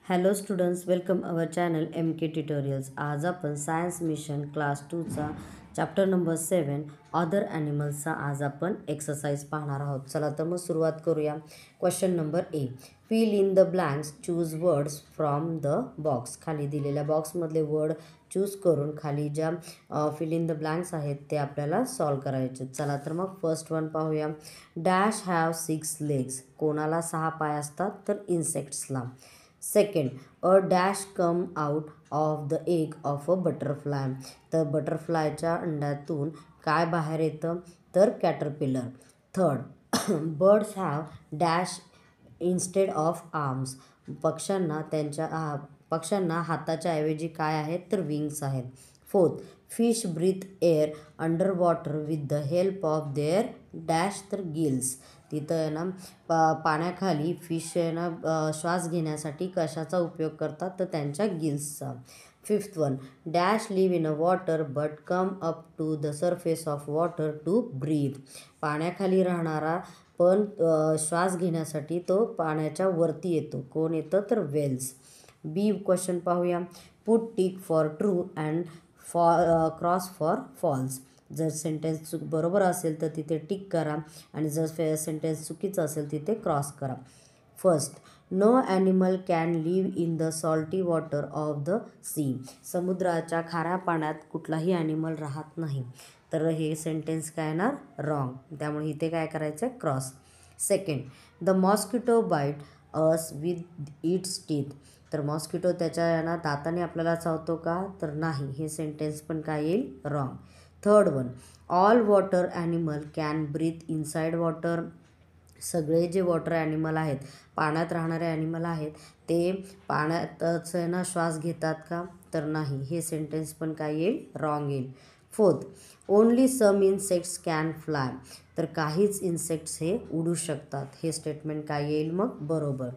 Hello students, welcome our channel M K tutorials. आज आपण science mission class 2चा chapter number 7 other ॲनिमल्सचा आज आपण एक्सरसाइज पाहणार आहोत. चला तर मग सुरुवात करूया. Question number A, fill in the blanks, choose words from the box. खाली दिलेल्या बॉक्समधले वर्ड चूज करून खाली ज्या फिल इन द ब्लँक्स आहेत ते आपल्याला सॉल्व करायचे. चला तर मग फर्स्ट वन पाहूया. Dash have 6 legs. कोणाला 6 पाय असतात? तर इन्सेक्ट्सला. Second, a dash come out of the egg of a butterfly. तर बटरफ्लायच्या अंड्यातून काय बाहेर येतं? तर caterpillar. Third, birds have dash instead of arms. पक्ष्यांना हाताच्या ऐवजी काय आहेत? तर विंग्स आहेत. Fourth, fish breathe air under water with the help of their dash तर गिल्स. तिथं आहे ना पाण्याखाली फिश आहे ना श्वास घेण्यासाठी कशाचा उपयोग करतात? तर त्यांच्या गिल्सचा. Fifth one, dash live in a water but come up to the surface of water to breathe. पाण्याखाली राहणारा पण श्वास घेण्यासाठी तो पाण्याच्या वरती येतो. कोण येतं? तर वेल्स. बी क्वेश्चन पाहूया. Put tick for true and cross for false. जर सेंटेन्स बरोबर असेल तर तिथे टिक करा आणि जर सेंटेन्स चुकीचं असेल तिथे क्रॉस करा. First, no animal can live in the salty water of the sea. समुद्राच्या खाऱ्या पाण्यात कुठलाही ॲनिमल राहत नाही. तर हे सेंटेन्स काय येणार? रॉंग. त्यामुळे इथे काय करायचं? Cross. Second, the mosquito bite us with its teeth. तर मॉस्किटो त्याच्या दाताने आपल्याला चावतो का? तर नाही. हे सेंटेन्स पण काय येईल? Wrong. Third one, all water animal can breathe inside water. सगळे जे वॉटर ॲनिमल आहेत, पाण्यात राहणारे ॲनिमल आहेत, ते पाण्यातच आहे ना श्वास घेतात का? तर नाही. हे सेंटेन्स पण काय येईल? रॉंग येईल. Fourth, only some insects can fly. तर काहीच इन्सेक्ट्स हे उडू शकतात. हे स्टेटमेंट काय येईल मग? बरोबर.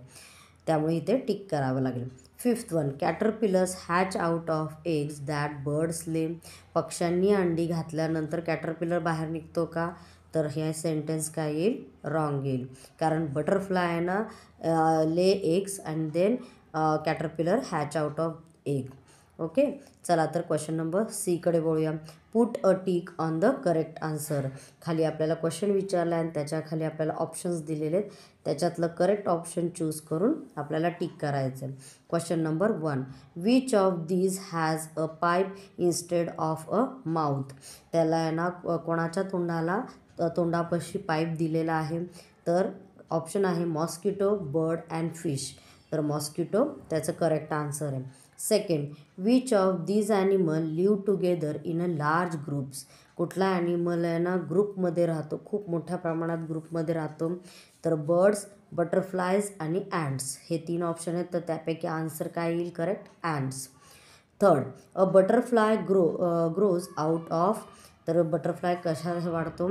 त्यामुळे इथे टिक करावं लागेल. Fifth one, caterpillars hatch out of eggs that birds lay. पक्ष्यांनी अंडी घातल्यानंतर कॅटरपिलर बाहेर निघतो का? तर हे सेंटेन्स काय येईल? रॉंग येईल. कारण बटरफ्लाय आहे ना lay eggs and then caterpillar hatch out of egg. Okay. चला तर क्वेश्चन नंबर सीकडे बोलूया. Put a tick on the correct answer. खाली आपल्याला क्वेश्चन विचारला आहे आणि त्याच्या खाली आपल्याला ऑप्शन्स दिलेले आहेत. त्याच्यातलं करेक्ट ऑप्शन चूज करून आपल्याला टिक करायचं आहे. Question number 1, which of these has a pipe instead of a mouth. त्याला आहे ना कोणाच्या तोंडापाशी पाईप दिलेला आहे? तर ऑप्शन आहे मॉस्किटो, बर्ड अँड फिश. तर मॉस्किटो त्याचं करेक्ट आन्सर आहे. Second, which of these animal live together in a large groups. कुठला ॲनिमल आहे ना ग्रुपमध्ये राहतो, खूप मोठ्या प्रमाणात ग्रुपमध्ये राहतो? तर बर्ड्स, बटरफ्लायज आणि ॲन्ट्स. हे 3 ऑप्शन आहेत. तर त्यापैकी आन्सर काय येईल? Correct, ants. Third, a butterfly grows out of. तर बटरफ्लाय कशा वाढतो?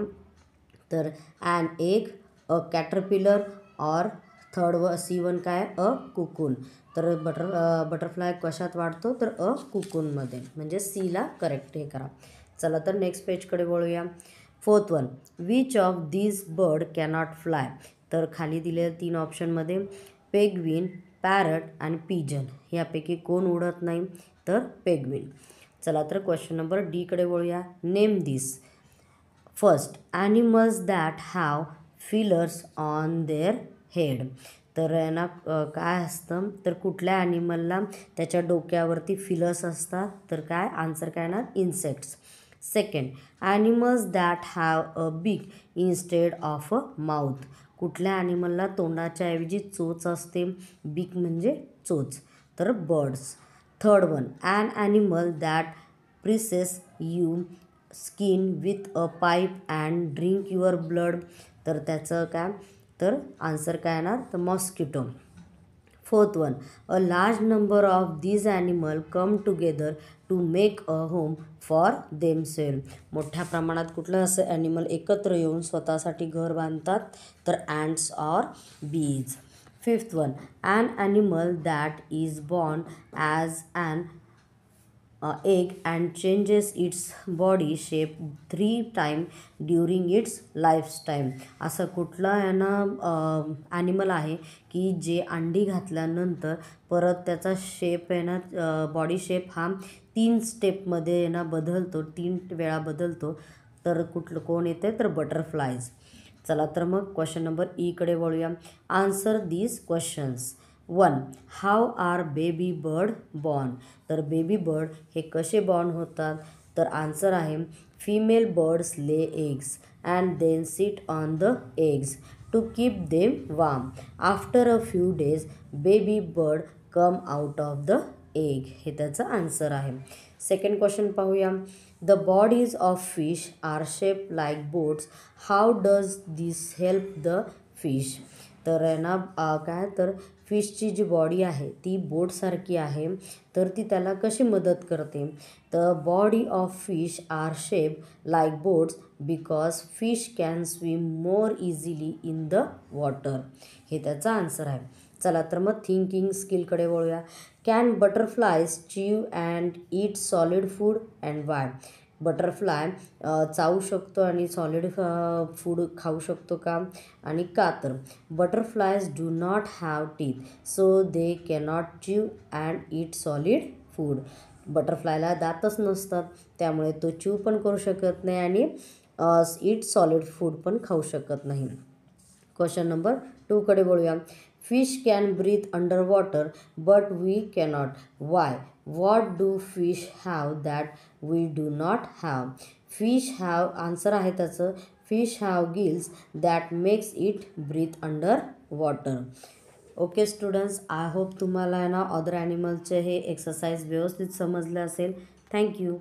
तर an egg, a caterpillar or third C1 काय? अ कुकून. तर बटरफ्लाय कशात वाढतो? तर अ कुकूनमध्ये. म्हणजे सीला करेक्ट हे करा. चला तर नेक्स्ट पेजकडे वळूया. Fourth one, which of these bird cannot fly. तर खाली दिलेल्या 3 ऑप्शनमध्ये पेग्विन, पॅरट आणि पिजन यापैकी कोण उडत नाही? तर पेग्विन. चला तर क्वेश्चन नंबर डीकडे वळूया. Name this. First, animals that have fillers on their head. तर आहे ना काय असतं? तर कुठल्या ॲनिमलला त्याच्या डोक्यावरती फिलर्स असतात? तर काय आन्सर काय येणार? Insects. Second, animals that have a big instead of a mouth. कुठल्या ॲनिमलला तोंडाच्या ऐवजी चोच असते? बिग म्हणजे चोच. तर birds. Third one, an animal that pierces you skin with a pipe and drink your blood. तर त्याचं काय? तर आन्सर काय येणार? तर mosquito. Fourth one, a large number of these animal come together to make a home for themselves. मोठ्या प्रमाणात कुठलं असं ॲनिमल एकत्र येऊन स्वतःसाठी घर बांधतात? तर ants or bees. Fifth one, an animal that is born as an egg and changes its body shape 3 times during its lifetime. असं कुठला आहे ना ॲनिमल आहे की जे अंडी घातल्यानंतर परत त्याचा शेप आहे ना बॉडी शेप हा 3 स्टेपमध्ये आहे ना बदलतो, 3 वेळा बदलतो. तर कुठलं कोण येते तर बटरफ्लायज. चला तर मग क्वेश्चन नंबर ईकडे वळूया. Answer these questions. 1. How are baby bird born. तर बेबी बर्ड हे कसे बॉर्न होतात तर आन्सर आहे female birds lay eggs and then sit on the eggs to keep them warm. After a few days baby bird come out of the egg. हे त्याचं answer आहे. Second question पाहूया. The bodies of fish are shape like boats. How does this help the fish. तर आहे ना काय तर फिशची जी body आहे ती बोटसारखी आहे, तर ती त्याला कशी मदत करते. The body of fish are shape like boats because fish can swim more easily in the water. हे त्याचा आन्सर आहे. चला तर मग थिंकिंग स्किलकडे वळूया. कॅन बटरफ्लायज च्यू and eat solid food and Y. Butterfly चावू शकतो आणि सॉलिड फूड खाऊ शकतो का आणि का. तर butterflies do not have teeth so they cannot च्यू अँड ईट सॉलिड फूड. बटरफ्लायला दातच नसतात त्यामुळे तो च्यू पण करू शकत नाही आणि ईट सॉलिड फूड पण खाऊ शकत नाही. क्वेश्चन नंबर 2कडे वळूया. Fish can breathe under water but we cannot. Why. What do fish have that we do not have. Fish have answer आहे त्याचं fish have gills that makes it breathe under water. Okay students, I hope तुम्हाला ना other ॲनिमलचे हे exercise व्यवस्थित समजले असेल. Thank you.